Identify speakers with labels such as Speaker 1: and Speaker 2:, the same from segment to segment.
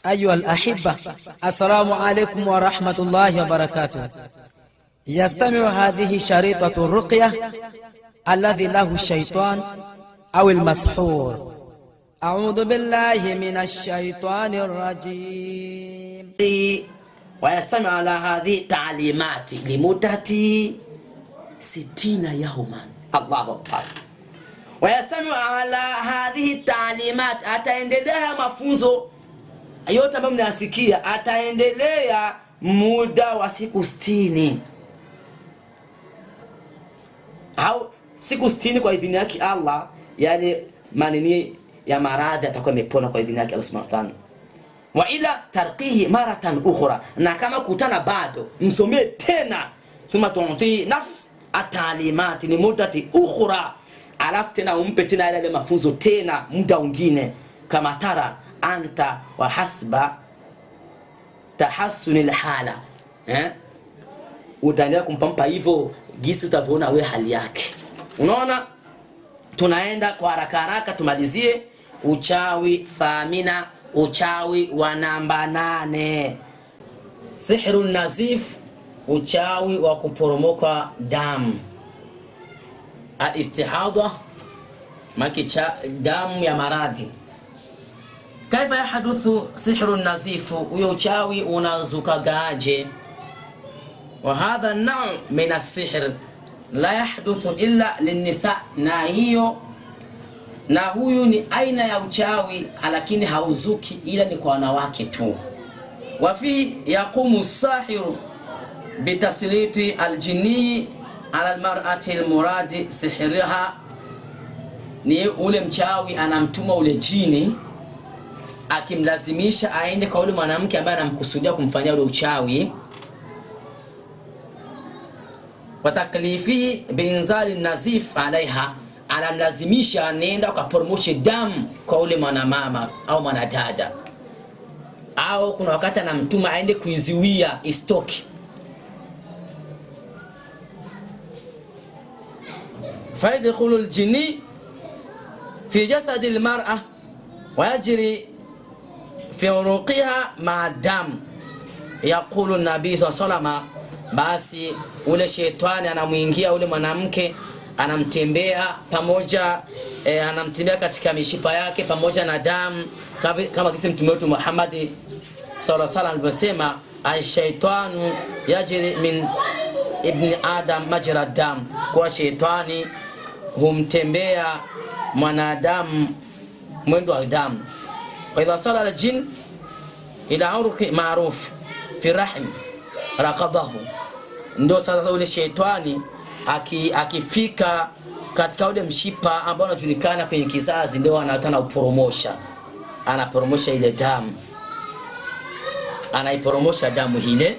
Speaker 1: أيها الأحبة، السلام عليكم ورحمة الله وبركاته. يستمع هذه شريطة الرقية الذي له الشيطان أو المسحور. أعوذ بالله من الشيطان الرجيم.
Speaker 2: ويستمع على هذه التعليمات لمدة 60 يوما. الله أكبر. ويستمع على هذه التعليمات، ataendelea mafunzo yote ambayo mnasikia, ataendelea muda wa siku 60 au siku 60 kwa idhini yake Allah. Yani manini ya maradhi atakuwa amepona kwa idhini yake Allah Subhanahu wa ta'ala. Wa ila tarqihi maratan ukhra, na kama kutana bado msomee tena, thumma tu'ti nafs atalimat ni mudati ukhra, alafu tena umpe tena ile mafunzo tena muda mwingine, kama tara anta wa hasba tahassun alhala. Utaendelea kumpampa hivyo gisi utavyoona wewe hali yake. Unaona, tunaenda kwa haraka tumalizie uchawi thamina, uchawi wa namba 8. Sihrun nazif, uchawi wa kuporomoka damu. Al-istihadha, makicha damu ya maradhi. Kaifa yahduthu sihrun nazif, huyo uchawi unazukagaje? Wa hadha an-naw' min as-sihr la yahduthu illa lin-nisa, na huyu ni aina ya uchawi lakini hauzuki ila ni kwa wanawake tu. Wa fi yaqumu as-sahiru bitasliti al-jinni ala al-mar'ati al-muradi sihriha, ni ule mchawi anamtuma ule jini akimlazimisha aende kwa ule mwanamke ambaye anamkusudia kumfanyia ule uchawi. Wa taklifi biinzali nazif alaiha, anamlazimisha nenda ukaporomoshe damu kwa ule mwanamama au mwanadada, au kuna wakati anamtuma aende kuiziwia istoki. Faidkhulu aljinni fi jasad almar'a wa yajri fi uruqiha ma'a dam. Yaqulu an-nabi sallallahu alayhi wasallam, basi ule shetani anamuingia ule mwanamke, anamtembea pamoja, anamtembea katika mishipa yake pamoja na damu, kama kisi mtume wetu Muhammad sallallahu alaihi wasallam alivyosema, ash-shaytanu yajri min ibn adam majra dam, kwa shetani humtembea mwanadamu mwendo wa damu. Wa idha sala al-jin ila urqi ma'ruf fi rahm raqadahu, ndio sasa ule shetani akifika katika ule mshipa ambao unajulikana kwenye kizazi, ndio anataka uporomosha, anaporomosha ile damu, anaiporomosha damu ile.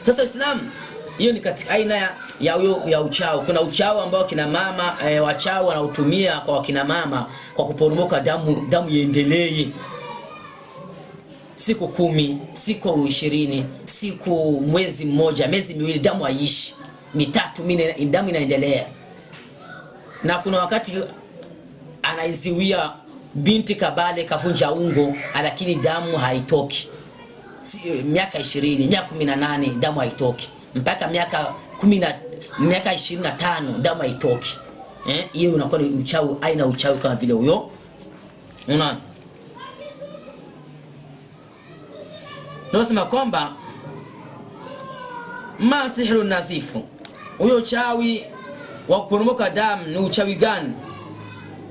Speaker 2: Sasa Islam, hiyo ni katika aina ya uchawi. Kuna uchawi ambao kina mama wachawi wanautumia kwa kina mama kwa kuporomoka damu iendelee siku 10, siku 20, siku mwezi mmoja, miezi miwili, damu haiishi, mitatu minne damu inaendelea. Na kuna wakati anaiziwia binti kabale kavunja ungo, lakini damu haitoki. Miaka 20, miaka 18 damu haitoki, mpaka miaka 25 damu haitoki. Hiyo unakuwa ni uchawi, aina uchawi kama vile huyo. Unaona? Nasema kwamba ma sihru nazifu, huyo uchawi wa kuporomoka damu ni uchawi gani?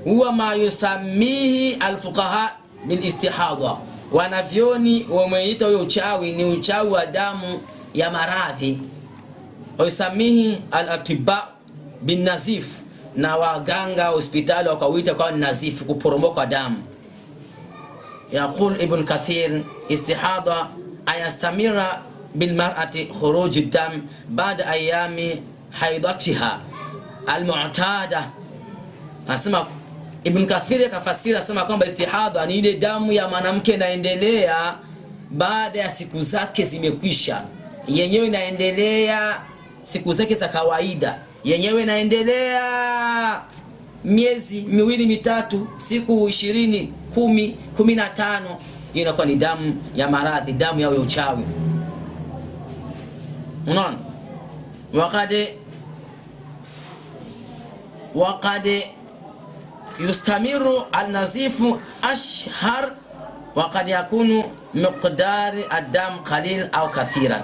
Speaker 2: Huwa ma yusamihi alfuqaha bil istihadha, wanavyoni wameita huyo uchawi ni uchawi wa damu ya maradhi. Wa yusamihi al-atibba bin nazif, na waganga hospitali wakauita kwa nazifu, kuporomoka damu. Yaqul Ibn Kathir, istihadha ayastamira bilmar'ati khuruj ad-dam ba'da ayami haidatiha al-mu'tada. Anasema Ibn Kathir akafasiri, asema kwamba istihadha ni ile damu ya mwanamke inaendelea baada ya siku zake zimekwisha, yenyewe inaendelea siku zake za kawaida, yenyewe inaendelea miezi miwili mitatu, siku 20, 10, 15, hiyo inakuwa ni damu ya maradhi, damu ya uchawi. Unaona? وقد يستمر النزيف أشهر وقد يكون مقدار الدم قليل أو كثيرا.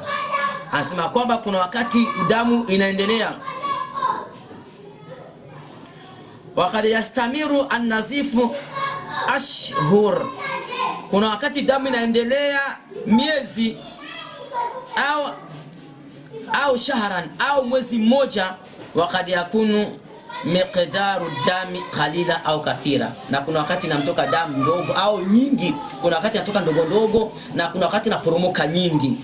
Speaker 2: Anasema kwamba kuna wakati damu inaendelea. وقد يستمر النزيف أشهر, kuna wakati damu inaendelea miezi au shahran au mwezi mmoja. Wakati yakunu miqdaru dami qalila au kathira, na kuna wakati inamtoka damu ndogo au nyingi, kuna wakati inatoka ndogo ndogo, na kuna wakati inaporomoka nyingi.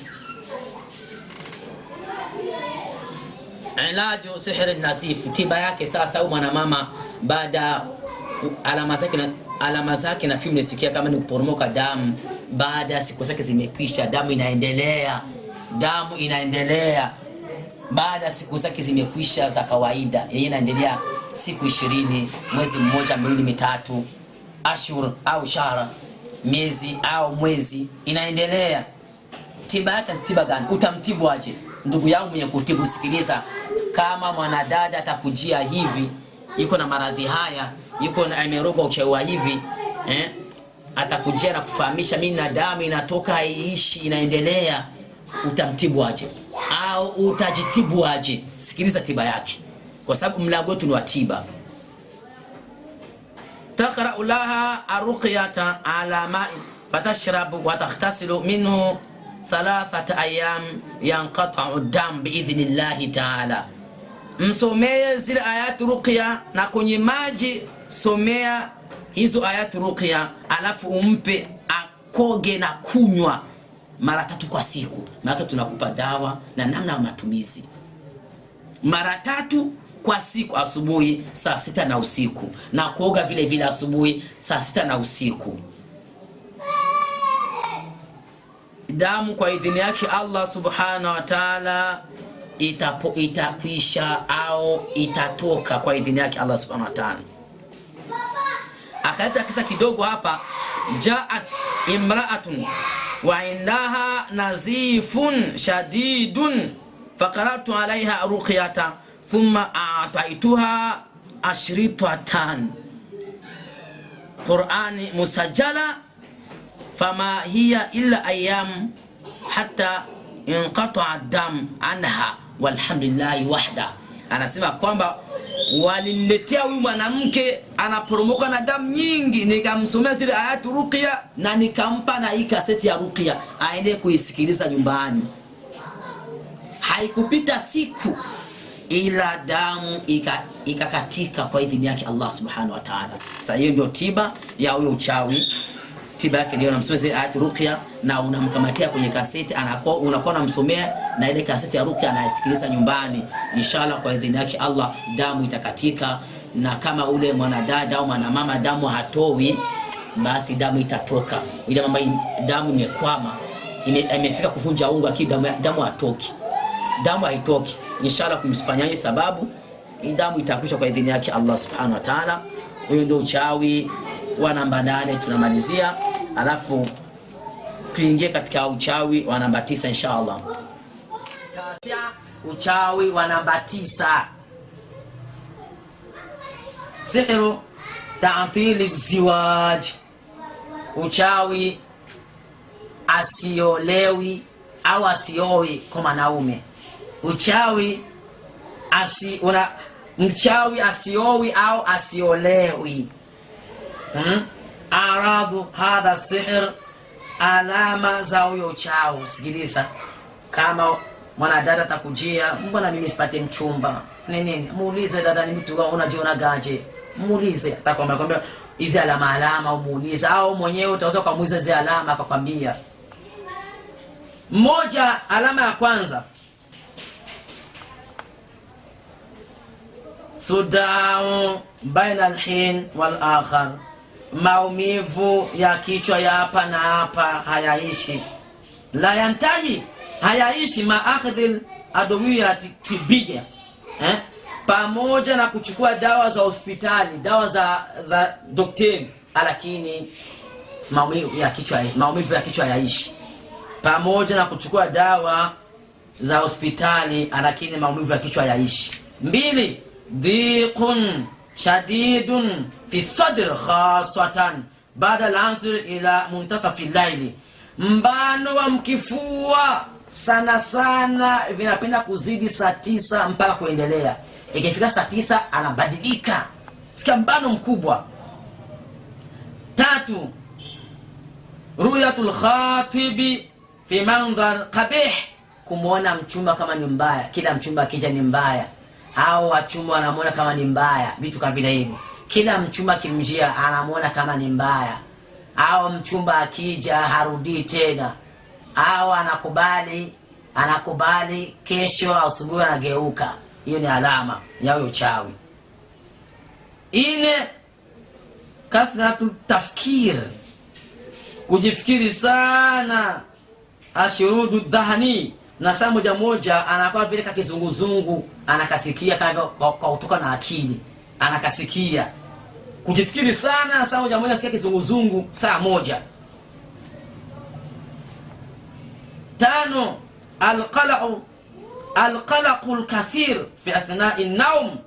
Speaker 2: Ilaju sihr an-nazif, tiba yake sasa au mwanamama baada alama zake na fimu nisikia kama ni kuporomoka damu baada ya siku zake zimekwisha, damu inaendelea baada ya siku zake zimekwisha za kawaida, yeye inaendelea siku 20, mwezi mmoja, miwili, mitatu, ashhur au shahra, miezi au mwezi inaendelea. Tiba yake tiba gani? Utamtibu aje? Ndugu yangu mwenye kutibu, sikiliza. Kama mwanadada atakujia hivi, yuko na maradhi haya, yuko na amerogwa uchawi hivi, atakujia na kufahamisha mimi na damu inatoka haiishi inaendelea, utamtibu aje? Au utajitibu aje? Sikiliza tiba yake, kwa sababu mlango wetu ni wa tiba. Taqra'u laha arqiyata ala ma'i fatashrabu wa taghtasilu minhu 3 ayyam yanqata'u ad-dam biidhnillahi ta'ala. Msomee zile ayatu ruqya, na kwenye maji somea hizo ayatu ruqya, alafu umpe akoge na kunywa mara 3 kwa siku. Maana tunakupa dawa na namna ya matumizi. Mara 3 kwa siku, asubuhi saa 6 na usiku, na kuoga vile vile asubuhi saa 6 na usiku. Damu kwa idhini yake Allah subhanahu wa ta'ala itakwisha au itatoka kwa idhini yake Allah subhanahu wa ta'ala. Akaleta kisa kidogo hapa. Ja'at imra'atun wa indaha nazifun shadidun faqaratu alaiha ruqyata thumma a'taituha ashritatan Qur'ani musajjala fama hiya illa ayyam hatta inqata'a ad-dam anha walhamdulillahi wahda. Anasema kwamba waliletea huyu mwanamke anaporomoka na damu nyingi, nikamsomea zile ayatu ruqya na nikampa na hii kaseti ya ruqya aende kuisikiliza nyumbani. Haikupita siku ila damu ikakatika kwa idhini yake Allah subhanahu wa ta'ala. Sasa hiyo ndio tiba ya huyo uchawi. Tiba yake ndio unamsomea zile ayatu ruqya na unamkamatia kwenye kaseti, unakuwa unamsomea na ile kaseti ya ruqya anasikiliza nyumbani. Inshallah kwa idhini yake Allah damu itakatika, na kama ule mwanadada au mwanamama damu hatoi, basi damu itatoka. Ile mama damu imekwama, imefika kuvunja ungo, damu hatoki. Damu haitoki. Inshallah kumsifanyie sababu damu itakwisha kwa idhini yake Allah subhanahu wa ta'ala. Huyo ndio uchawi wa namba 8 tunamalizia, alafu tuingie katika uchawi wa namba 9 inshallah. Kasia uchawi wa namba 9. Sihru ta'til az-ziwaj, uchawi asiolewi au asiowi kwa wanaume. Uchawi mchawi asiowi au asiolewi. Aradhu hadha sihr, alama za huyo uchawi. Sikiliza, kama mwanadada atakujia, mbona mimi sipate mchumba nini, muulize dada, ni mtu unajiona gaje, muulize. Atakwambia hizi alama, au muulize, au mwenyewe utaweza kumuuliza hizi alama akakwambia. Moja, alama ya kwanza, sudau baina alhin wal akhar, maumivu ya kichwa ya hapa na hapa hayaishi. La yantahi, hayaishi, ma akhdhil adawiyati kibija, pamoja na kuchukua dawa za hospitali, dawa za daktari, lakini maumivu ya kichwa yaishi. Pamoja na kuchukua dawa za hospitali, lakini maumivu ya kichwa yaishi. 2, dhiqun shadidun fi sadr khasatan baada al-asr ila muntasaf al-layl. Mbano wa mkifua sana sana vinapenda kuzidi saa 9 mpaka kuendelea. Ikifika saa 9 anabadilika, sikia mbano mkubwa. 3, ru'yatul khatibi fi mandhar qabih, kumuona mchumba kama ni mbaya. Kila mchumba akija ni mbaya, au wachumba wanamuona kama ni mbaya, vitu kama vile hivyo. Kila mchumba kimjia anamuona kama ni mbaya, au mchumba akija harudi tena, au anakubali kesho au asubuhi anageuka. Hiyo ni alama ya huyo chawi. 4, kathratu tafkir, kujifikiri sana. Ashurudu dhahni, na saa moja anakuwa vile kakizunguzungu, anakasikia kama kwa kutoka na akili, anakasikia kujifikiri sana. Saa moja sikia kizunguzungu saa moja. 5, alqalaqul kathir fi athna'i an-nawm.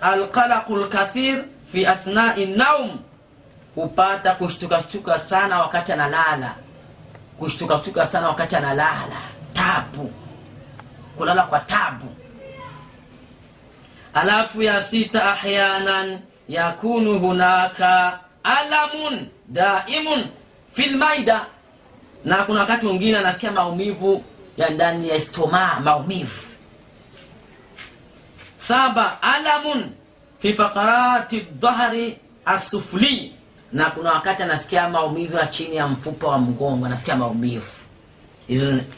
Speaker 2: Alqalaqul kathir fi athna'i an-nawm, kupata kushtuka sana wakati analala. Kushtuka sana wakati analala, tabu, kulala kwa tabu. Alafu ya 6, ahyanan yakunu hunaka alamun daimun fil maida, na kuna wakati mwingine anasikia maumivu ya ndani ya stoma, maumivu. 7, alamun fi faqarati dhahri asufli, na kuna wakati anasikia maumivu ya chini ya mfupa wa mgongo, anasikia maumivu.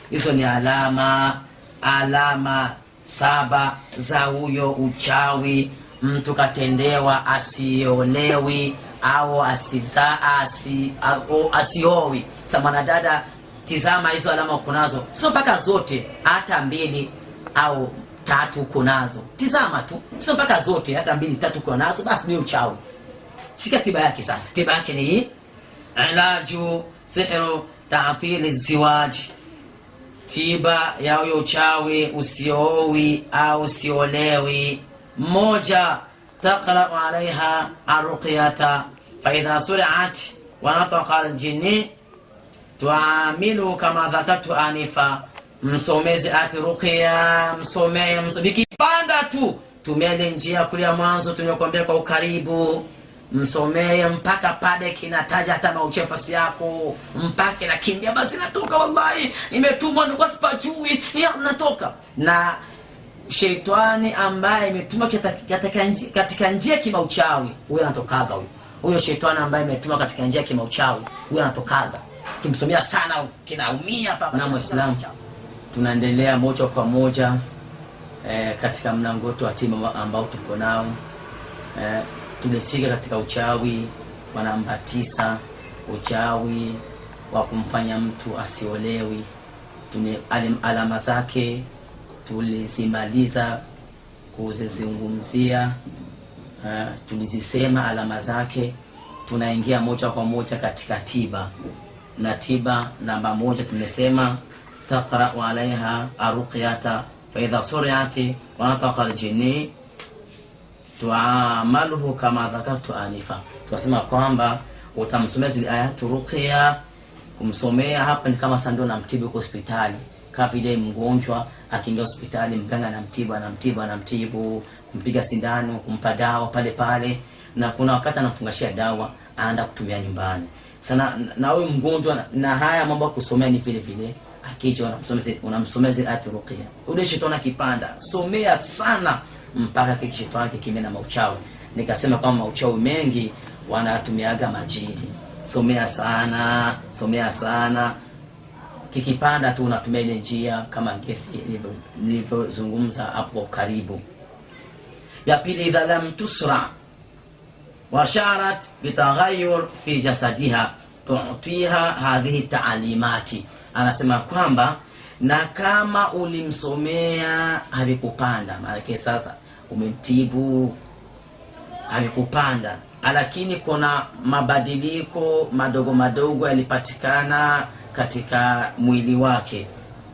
Speaker 2: Hizo ni alama 7 za huyo uchawi. Mtu katendewa asiolewi au asiowi. Sasa mwanadada, tizama hizo alama kunazo, sio mpaka zote, hata 2 au 3 kunazo. Tizama tu, sio mpaka zote, hata 2 3 kunazo, basi ni uchawi. Sika tiba yake sasa. Tiba yake ni hii: ilaju sihru ta'til az-ziwaj, tiba ya huyo uchawi usiowi au usiolewi. 1, taqra alaiha arqiyata fa idha suri'at wa nataqa al-jinni tu'amilu kama dhakatu anifa. Msomezi ati ruqya, msomee bikipanda tu, tumele njia kulia mwanzo tumekwambia kwa ukaribu. Msomee mpaka pale kinataja hata mauchefasi yako, mpaka na kimbia basi natoka, wallahi nimetumwa kwa sipajui ya natoka. Na sheitani ambaye imetuma katika njia kimauchawi, huyo anatokaga. Huyo sheitani ambaye imetuma katika njia kimauchawi, huyo anatokaga. Kimsomea sana kinaumia hapa. Na Muislamu, tunaendelea moja kwa moja katika mlango wetu wa tiba ambao tuko nao. Tulifika katika uchawi wa namba 9, uchawi wa kumfanya mtu asiolewi. Alama zake tulizimaliza kuzizungumzia, tulizisema alama zake. Tunaingia moja kwa moja katika tiba. Na tiba namba 1 tumesema taqra alaiha arqiyata fa idha suri'ati wa nataqa al-jinni tu'amaluhu kama dhakartu anifa. Tunasema kwamba utamsomea zile ayatu ruqya. Kumsomea hapa ni kama sando na mtibu kwa hospitali. Kama vile mgonjwa akiingia hospitali, mganga anamtibu, kumpiga sindano, kumpa dawa pale pale, na kuna wakati anamfungashia dawa anaenda kutumia nyumbani. Sana na wewe mgonjwa, na haya mambo ya kusomea ni vile vile. Akija unamsomea zile ayatu ruqya, ule shetani akipanda, somea sana mpaka kishetani kikimea na mauchawi. Nikasema kama mauchawi mengi wanatumiaga majini. Somea sana, kikipanda tu unatumia ile njia kama gesi nilivyozungumza hapo karibu. Ya pili, idha lam tusra wa sharat bitaghayyur fi jasadiha tu'tiha hadhihi ta'alimati. Anasema kwamba Na kama ulimsomea havikupanda, maana sasa umemtibu havikupanda, lakini kuna mabadiliko madogo madogo yalipatikana katika mwili wake,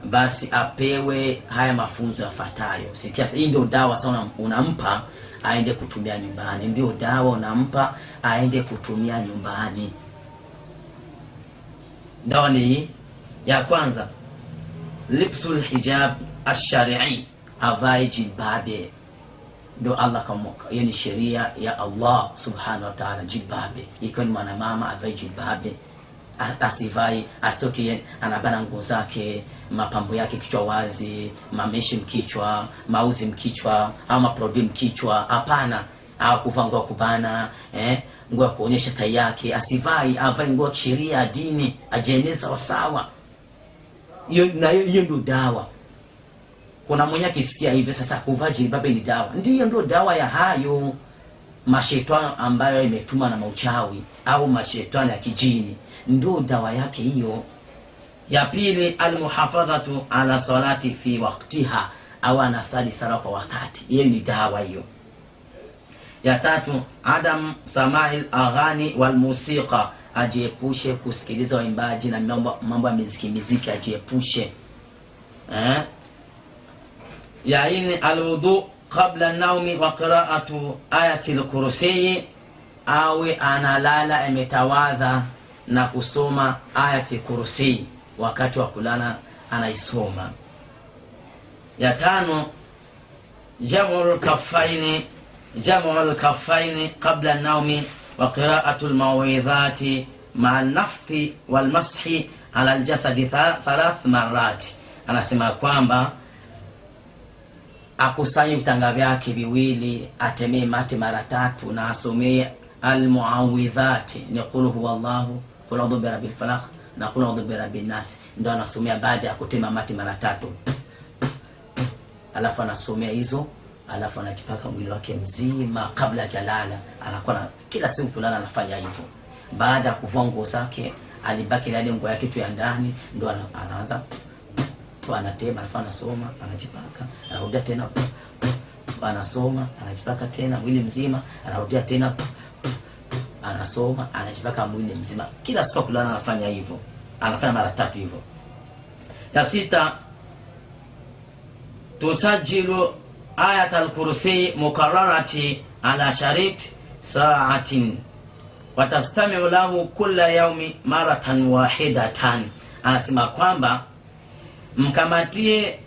Speaker 2: basi apewe haya mafunzo yafuatayo. Sikia, hii ndio dawa sana unampa aende kutumia nyumbani. Ndio dawa unampa aende kutumia nyumbani. Dawa ni ya kwanza, libsul hijab ash-shar'i, avae jilbabe. Ndio Allah kama hiyo ni sheria ya Allah subhanahu wa ta'ala, jilbabe. Ikiwa ni mwanamama avae jilbabe, asivai asitoke anabana nguo zake, mapambo yake kichwa wazi, mameshi mkichwa, mauzi mkichwa, au maprodi mkichwa. Hapana, au kuvaa nguo kubana, nguo kuonyesha tai yake. Asivai, avae nguo sheria dini, ajeneza sawa. Hiyo ndio dawa. Kuna mwenye akisikia hivi sasa kuvaa jilbabe ni dawa. Ndio dawa ya hayo mashetani ambayo imetuma na mauchawi au mashetani ya kijini, ndio dawa yake hiyo. Ya pili, almuhafadhatu ala salati fi waqtiha, au anasali sala kwa wakati. Hiyo ni dawa hiyo. Ya tatu, adam sama'il aghani wal musiqa, ajiepushe kusikiliza waimbaji na mambo ya muziki ajiepushe. Ya nne, alwudu qabla naumi wa qira'atu ayati al-kursi, awe analala ametawadha na kusoma ayati kursi wakati wa kulala anaisoma. Ya tano, jam'ul kaffaini qabla naumi wa qira'atu al-maw'idhati ma'a an-nafthi wal mashi ala al-jasadi 3 marrat. Anasema kwamba akusanye vitanga vyake viwili, atemee mate mara 3 na asomee al-muawidhati, ni qul huwallahu, qul a'udhu birabbil falaq na qul a'udhu birabbin nas. Ndio anasomea baada ya kutema mate mara 3. Alafu anasomea hizo, alafu anajipaka mwili wake mzima kabla jalala. Anakuwa kila siku kulala anafanya hivyo. Baada ya kuvua nguo zake, alibaki na ile nguo yake tu ya ndani, ndio anaanza anatema, alafu anasoma, anajipaka, anarudia tena, anasoma, anajipaka tena mwili mzima, anarudia tena, anasoma, anajipaka mwili mzima. Kila siku kulala anafanya hivyo. Anafanya mara 3 hivyo. Ya sita, tusajilu ayat al-kursi mukarrarati ala sharit sa'atin wa tastami'u lahu kulla yawmi maratan wahidatan. Anasema kwamba mkamatie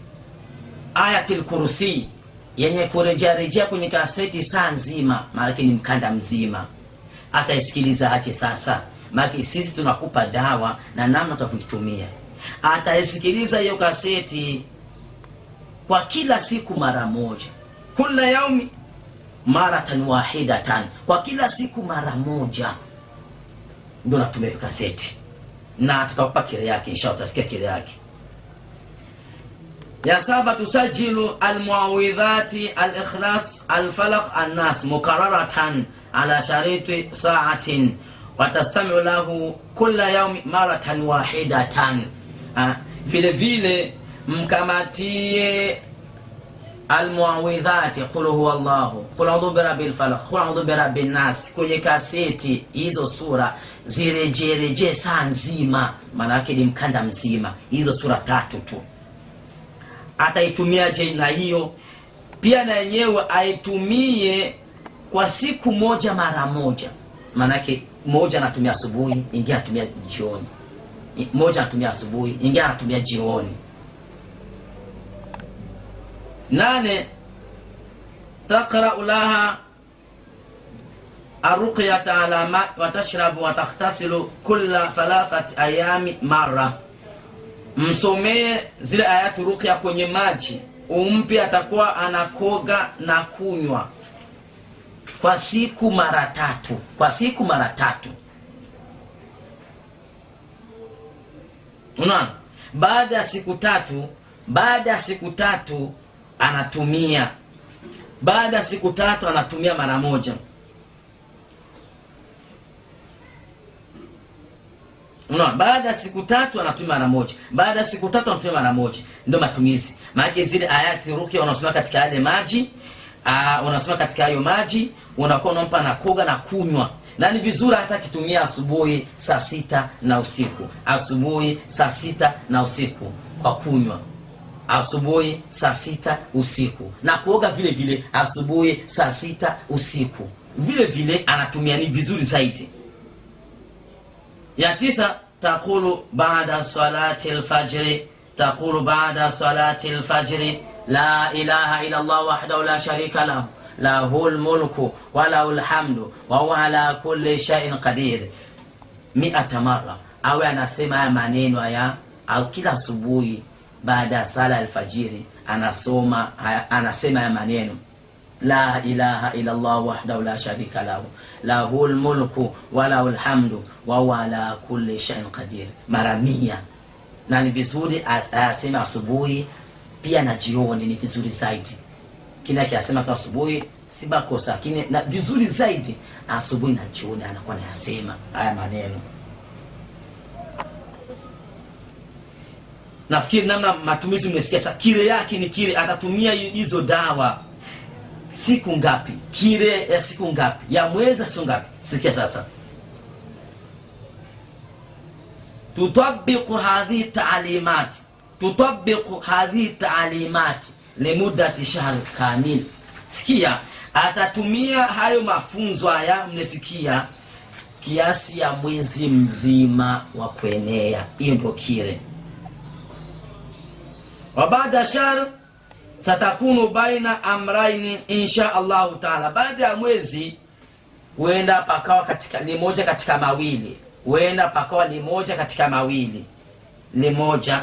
Speaker 2: ayatul kursi yenye kurejea kwenye kaseti saa nzima, maana ni mkanda mzima. Ataisikiliza aje sasa? Maana sisi tunakupa dawa na namna utavitumia. Ataisikiliza hiyo kaseti kwa kila siku mara moja, kila yaumi maratan wahidatan, kwa kila siku mara moja ndio natumia kaseti, na tutakupa kile yake, inshallah utasikia kile yake. Ya saba, tusajilu almuawidhati al-ikhlas al-falaq an-nas mukarraratan ala shariti sa'atin wa tastami'u lahu kulla yawm maratan wahidatan. Vile vile mkamatie almuawidhati, qul huwallahu, qul a'udhu birabbil falaq, qul a'udhu birabbin nas, kwenye kaseti hizo sura zirejereje saa nzima, maana yake ni mkanda mzima, hizo sura 3 tu. Ataitumia je na hiyo pia na yenyewe aitumie kwa siku moja mara moja. Maana yake moja anatumia asubuhi, nyingine anatumia jioni. Moja anatumia asubuhi, nyingine anatumia jioni. 8, taqra'u laha arruqyata ala ma wa tashrabu wa taghtasilu kulla 3 ayami marra. Msomee zile ayatu ruqya kwenye maji, umpe, atakuwa anakoga na kunywa kwa siku mara 3. Kwa siku mara 3. Unaona? Baada ya siku 3 anatumia. Baada ya siku 3 anatumia mara moja. Unaona, baada ya siku 3 anatumia mara moja, baada ya siku 3 anatumia mara moja. Ndio matumizi. Maana zile ayati ruqya unasoma katika yale maji, unasoma katika hayo maji, unakuwa unampa na koga na kunywa. Na ni vizuri hata kitumia asubuhi saa 6 na usiku. Asubuhi saa 6 na usiku kwa kunywa. Asubuhi saa 6 usiku. Na kuoga vile vile asubuhi saa 6 usiku. Vile vile anatumia ni vizuri zaidi. Ya 9, taqulu ba'da salati al-fajr, taqulu ba'da salati al-fajr, la ilaha illa Allah wahdahu la sharika lahu, lahul mulku wa lahul hamdu wa huwa ala kulli shay'in qadir 100 mara. Awe anasema haya maneno haya au kila asubuhi baada ya sala alfajiri anasema haya maneno, la ilaha illa Allah wahdahu la sharika lahu, lahul mulku wa lahul hamdu wa huwa ala kulli shay'in qadir mara 100. Na ni vizuri asema asubuhi pia na jioni, ni vizuri zaidi. Kila kiasema kwa asubuhi si bakosa, lakini na vizuri zaidi asubuhi na jioni anakuwa anasema haya maneno. Nafikiri namna matumizi umesikia sasa. Kile yake ni kile atatumia hizo dawa siku ngapi? Kile ya siku ngapi? Ya mwezi siku ngapi? Sikia sasa. Tutabiqu hadhi ta'limat, tutabiqu hadhi ta'limat limuddati shahr kamil. Sikia, atatumia hayo mafunzo haya mnesikia kiasi ya mwezi mzima wa kuenea. Hiyo ndio kile. Wa baada shahr satakunu baina amrayn insha Allah taala. Baada ya mwezi huenda pakawa katika limoja katika mawili, huenda pakawa limoja katika mawili. Limoja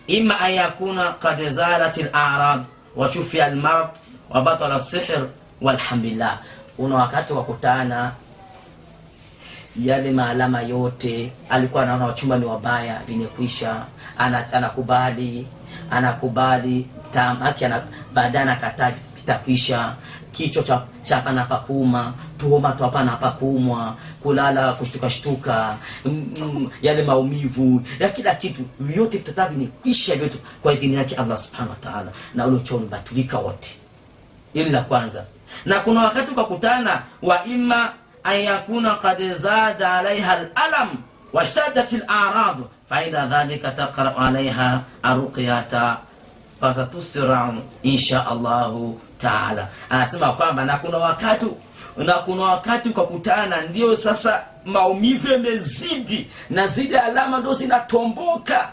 Speaker 2: imma ayakuna qad zalat al-a'rad wa shufi al-marad wa batala as-sihr walhamdulillah. Una wakati wa kutana yale maalama yote alikuwa anaona wachumba ni wabaya vimekwisha, anakubali tamaki, badana kataa kitakwisha, kichwa cha pana pakuma, tuhoma tu hapana pakumwa, kulala kushtuka yale maumivu ya kila kitu yote vitatabi ni kwisha vyote kwa idhini yake Allah subhanahu wa ta'ala, na ule uchovu batulika wote. Hili la kwanza. Na kuna wakati ukakutana wa imma ayakuna qad zada alaiha al-alam washtaddat al-a'rad fa ila dhalika taqra alaiha arqiyata fasatusra insha Allah taala. Anasema kwamba na kuna wakati ukakutana ndio sasa maumivu yamezidi na zile alama ndio zinatomboka,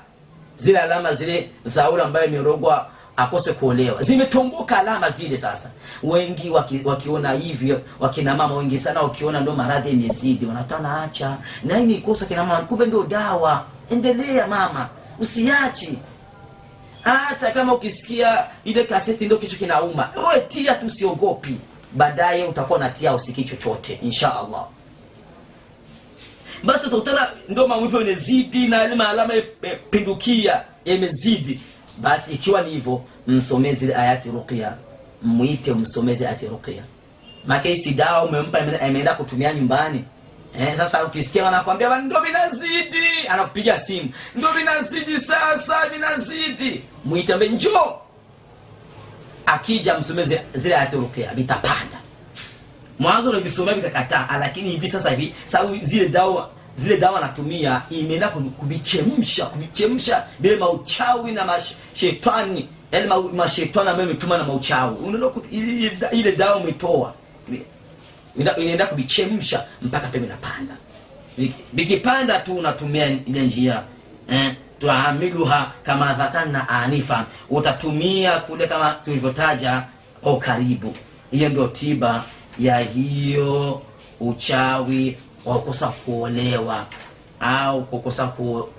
Speaker 2: zile alama zile za ule ambaye amerogwa akose kuolewa zimetomboka alama zile. Sasa wengi wakiona hivyo, wakina mama wengi sana wakiona ndio maradhi yamezidi wanataka acha na hii kosa. Kina mama kumbe ndio dawa, endelea mama, usiachi. Hata kama ukisikia ile kaseti ndio kichwa kinauma, wewe tia tu, usiogopi, baadaye utakuwa unatia usiki chochote insha Allah. Basi tutakutana ndio maumivu yanazidi na ile alama pindukia yamezidi. Basi ikiwa ni hivyo, msomezi ayati ruqya, muite msomezi ayati ruqya. Maana si dawa umempa ameenda kutumia nyumbani. Sasa ukisikia wanakuambia bwana ndio vinazidi, anakupigia simu, ndio vinazidi sasa, vinazidi. Muite mbe njoo. Akija msomezi zile ayati ruqya vitapanda. Mwanzo unabisomea vikakataa, lakini hivi sasa hivi sababu zile dawa natumia imeenda kubichemsha bila mauchawi na mashetani, yani mashetani ambayo umetuma na mauchawi. Unaona ile dawa umetoa inaenda kubichemsha mpaka pembe inapanda. Bikipanda tu unatumia ile njia tuamiluha kama dhakarna anifa, utatumia kule kama tulivyotaja au karibu. Hiyo ndio tiba ya hiyo uchawi wa kukosa kuolewa au kukosa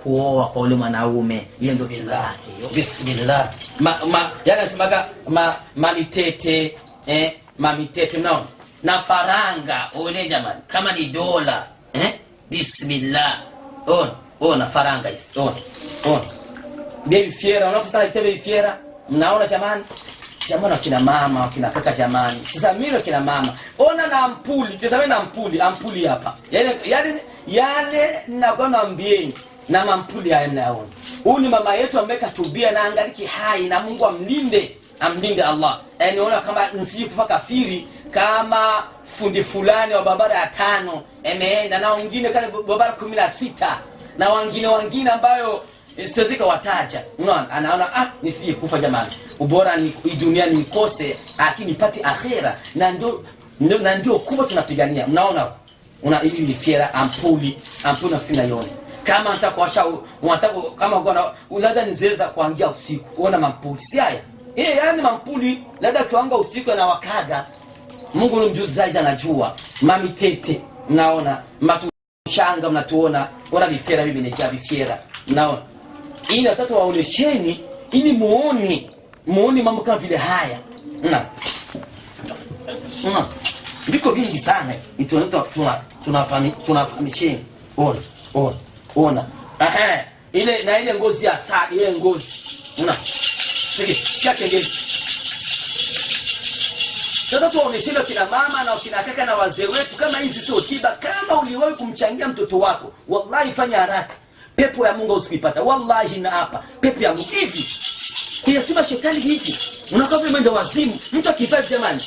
Speaker 2: kuoa kwa ule mwanaume. Hiyo ndio tiba yake. Bismillah. Yana semaga mamitete mamitete na faranga ole jamani, kama ni dola bismillah. Na faranga hizi baby fiera, unafanya baby fiera, mnaona jamani kina mama kina kaka jamani. Sasa mimi kina mama ona na ampuli, tazama na ampuli hapa, yani na kwa naambieni na mampuli haya mnayaona. Huyu ni mama yetu ambaye katubia na angaliki hai, na Mungu amlinde Allah. Unaona kama nsiji kufa kafiri kama fundi fulani wa barabara ya 5 emeenda na wengine kale barabara 16 na wengine ambayo siwezi kuwataja. Unaona anaona nisije kufa jamani, ubora ni dunia nikose lakini nipate akhera, na ndio kubwa tunapigania. Mnaona hivi ni fiera ampuli nafikiri naiona. Kama nataka kuwasha unataka kama bwana labda nizeza kuangia usiku, uona mampuli si haya yani mampuli labda tuanga usiku na wakaga. Mungu ni mjuzi zaidi, anajua mamitete. Mnaona matushanga, mnatuona ona vifiera hivi ni vifiera. Mnaona ili watoto waonesheni ili muone mambo kama vile haya. Ndiko vingi sana tunafahamisheni. Ona ile ngozi ya asali, ile ngozi siki kengeni. Sasa tuwaonesheni kina mama na kina kaka na wazee wetu kama hizi sio tiba. Kama uliwahi kumchangia mtoto wako, wallahi fanya haraka, pepo ya Mungu usikuipata. Wallahi na hapa pepo ya Mungu hivi kuyatiba shetani hivi unakaa vile mwendo wazimu. Mtu akifaa jamani,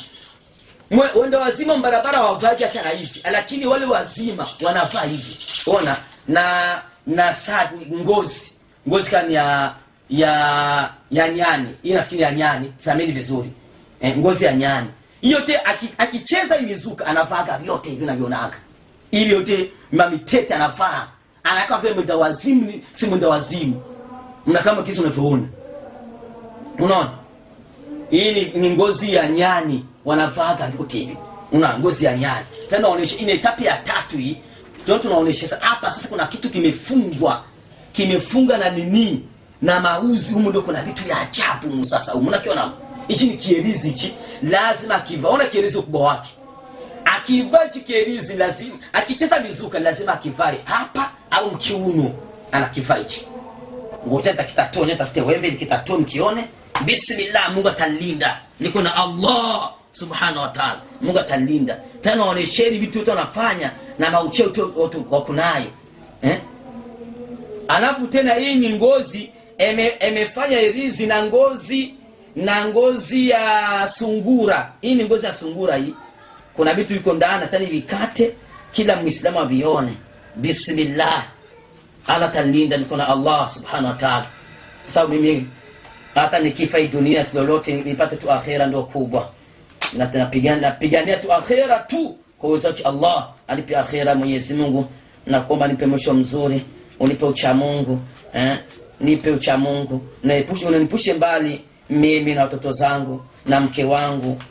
Speaker 2: mwendo wazimu barabara wavaji hata na hivi, lakini wale wazima wanavaa hivi. Ona na sadi ngozi kani ya nyani. Hii nafikiri ya nyani, sameni vizuri. Ngozi ya nyani. Hiyo yote akicheza imizuka anavaa vyote hivi unavyonaga. Ili yote mamitete anavaa. Anakaa vile mwendo wazimu, si mwendo wazimu. Mna kama kisi unavyoona. Unaona? Hii ni ngozi ya nyani, wanavaa vyote hivi. Una ngozi ya nyani. Tena naonesha ina etapi ya 3 hii. Tunaonesha hapa sasa kuna kitu kimefunga na nini na mauzi humu, ndio kuna vitu ya ajabu sasa. Unakiona hichi ni kierizi hichi, lazima akiva. Ona kierizi ukubwa wake, akiva hichi kierizi lazima akicheza mizuka lazima akivae hapa au mkiuno, anakivaa hichi. Ngoja takitatoa tafute wembe nikitatoa mkione. Bismillah, Mungu atalinda. Niko na Allah subhanahu wa ta'ala, Mungu atalinda. Tena waonesheni vitu wote wanafanya na maucheo tu wako nayo. Alafu tena hii ni ngozi emefanya irizi na ngozi ya sungura. Hii ni ngozi ya sungura hii. Kuna vitu viko ndani, tena vikate kila Muislamu avione. Bismillah, Allah talinda. Niko na Allah subhanahu wa ta'ala. Sababu mimi hata nikifa hii dunia si lolote, nipate tu akhera ndio kubwa. Napigania tu akhera tu kwa uwezo wa Allah. Anipe akhera Mwenyezi Mungu, na kuomba nipe mwisho mzuri, unipe ucha Mungu, nipe ucha Mungu, na unipushe mbali mimi na watoto zangu na mke wangu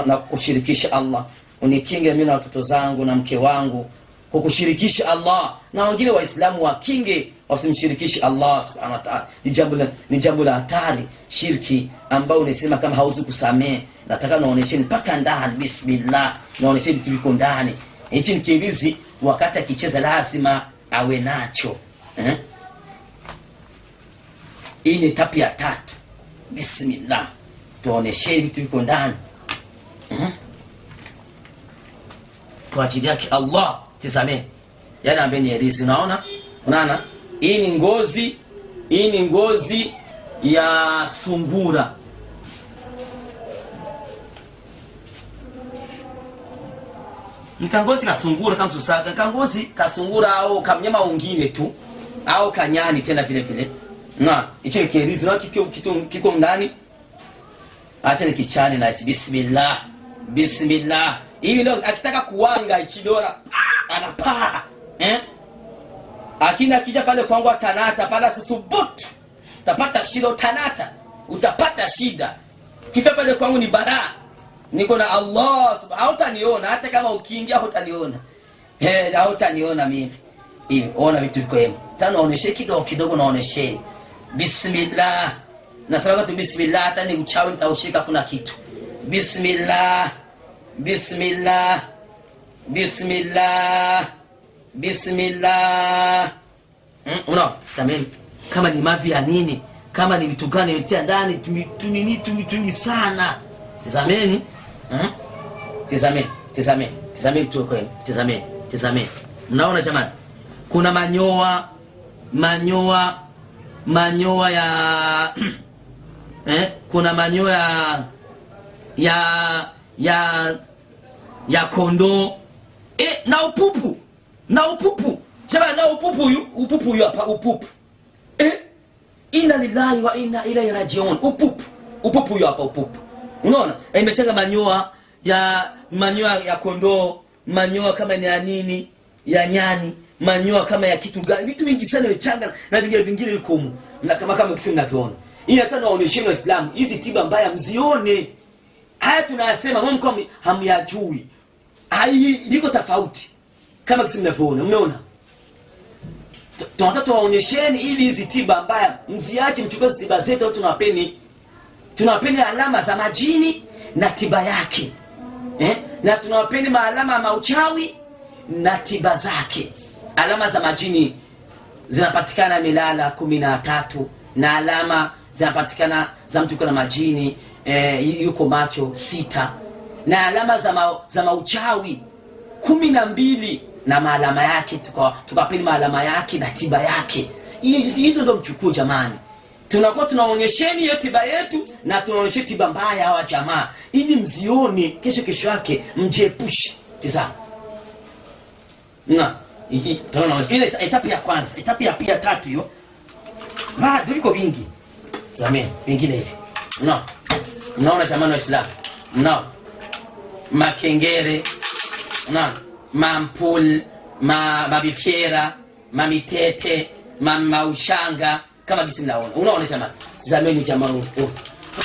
Speaker 2: na kushirikisha Allah. Unikinge mimi na watoto zangu na mke wangu kukushirikisha Allah, na wengine waislamu wakinge wasimshirikishe Allah subhanahu wa ta'ala. Ni jambo la hatari shirki, ambao unasema kama hauzi kusamee. Nataka naonesheni mpaka ndani. Bismillah, naonesheni tuliko ndani. Hichi ni kielizi, wakati akicheza lazima awe nacho. Hii ni etapi ya 3. Bismillah, tuonesheni tuliko ndani. Kwa ajili yake Allah, tazameni yale ambaye ni elizi. Unaona hii ni ngozi ya sungura. Nikangozi kasungura kama susaga, kangozi kasungura au kamnyama wengine tu au kanyani tena vile vile. Hicho ni kielizi, na kiko ndani. Acha nikichane na bismillah. Hivi leo akitaka kuwanga ichidora anapaa. Akina akija pale kwangu atanata pala susubutu, utapata shida. Utapata shida. Kifa pale kwangu ni baraa. Niko na Allah subhanahu, hautaniona hata kama ukiingia hautaniona. Hautaniona mimi. Hivi ona vitu viko hemo. Naoneshe kidogo naoneshe. Bismillah. Nasema tu bismillah, hata ni uchawi nitaushika kuna kitu. Bismillah. Tameni kama ni mavi ya nini, kama ni vitu gani nimetia ndani, tumini sana. Tazameni. Tazameni tu kwenu. Tazameni. Mnaona jamani? kuna manyoa ya kuna manyoa ya kondoo, na upupu sema, na upupu hapa, upupu inna lillahi wa inna ilaihi rajiun. Upupu hapa, upupu, unaona imechanga manyoa ya kondoo, manyoa kama ni ya nini, ya nyani, manyoa kama ya kitu gani, vitu vingi sana imechanga na vingine viko na kama kisi mnavyoona. Hii hata naonesheni Waislamu hizi tiba mbaya mzione. Haya tunayasema wao mko hamyajui. Liko tofauti kama kisi mnavyoona, umeona? Tunataka tuwaonyesheni ili hizi tiba mbaya mziache, mchukue tiba zetu. Tunawapeni alama za majini na tiba yake, na tunawapeni maalama ya mauchawi na tiba zake. Alama za majini zinapatikana milala 13, na alama zinapatikana za mtu kuna majini yuko macho 6, na alama za mauchawi 12, na maalama yake tukapeni maalama yake na tiba yake. Hizo ndio mchukue jamani. Tunakuwa tunaonyesheni hiyo tiba yetu na tunaonyesheni tiba mbaya hawa jamaa, ili mzione kesho yake mjiepushe. Tazama. Hii tunaona ile etapu ya kwanza, etapu ya pili, ya tatu hiyo. Viko vingi. Zameni, vingine hivi. Unaona jamani Waislamu. Makengere, mampul, mabifiera, mamitete, maushanga, kama gisi mnaona. Unaona jamani. Zameni jamani.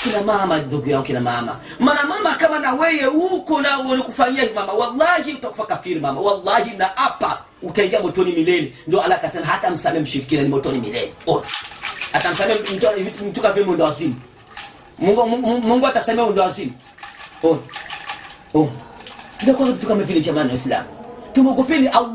Speaker 2: Kila mama ndugu yangu, kila mama. Mama kama na wewe huko na unakufanyia mama, wallahi utakufa kafiri mama. Wallahi na hapa utaingia motoni milele. Ndio Allah akasema hata msame mshirikina ni motoni milele. Hata msame mtu kafiri ndo wazimu. Mungu atasamea ndo wazimu. Ndio kwa mtu kama vile jamani Waislamu. Tumogopeni Allah.